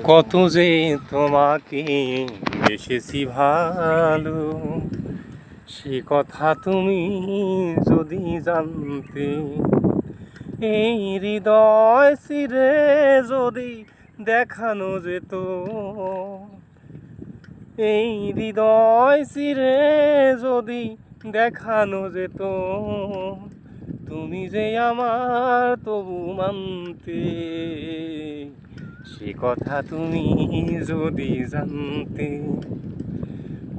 কত যে তোমাকে বেসেছি ভালো, সে কথা তুমি যদি জানতে। এই হৃদয় চিরে যদি দেখানো যেত, এই হৃদয় চিরে যদি দেখানো যেত, তুমি যে আমার তবু মানতে। সে কথা তুমি যদি জানতে,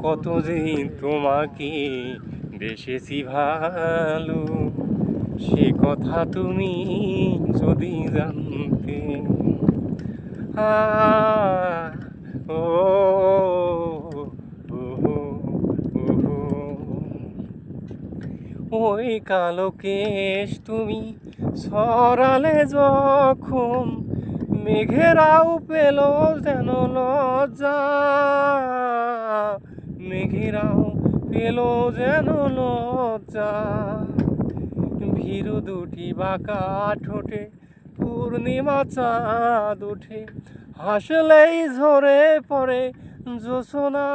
কত যে তোমাকে বেসেছি ভালো, সে কথা তুমি যদি জানতে। আ ও ও ও ওই কালো কেশ তুমি ছড়ালে যখন, মেঘেরাও পেল যেন লজ্জা, মেঘেরাও পেল যেন লজ্জা। ভীরু দুটি বাঁকা ঠোঁটে পূর্ণিমা চাঁদ উঠে, হাসলেই ঝরে পড়ে জোছনা,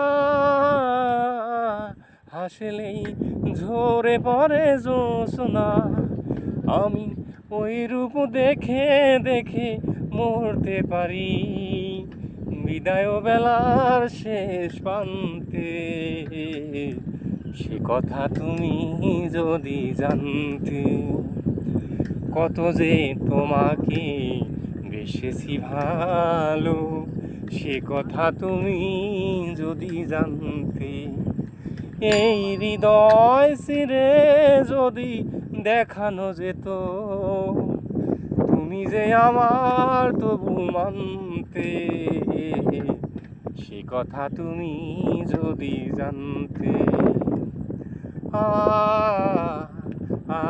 হাসলেই ঝরে পড়ে জোছনা। আমি ওই রূপ দেখে দেখে মরতে পারি বিদায় বেলার শেষ প্রান্তে। সে কথা তুমি যদি জানতে, কত যে তোমাকে বেসেছি ভালো, সে কথা তুমি যদি জানতে। এই হৃদয় চিরে যদি দেখানো যেত, তুমি যে আমার তবু মানতে। সে কথা তুমি যদি জানতে। আ আ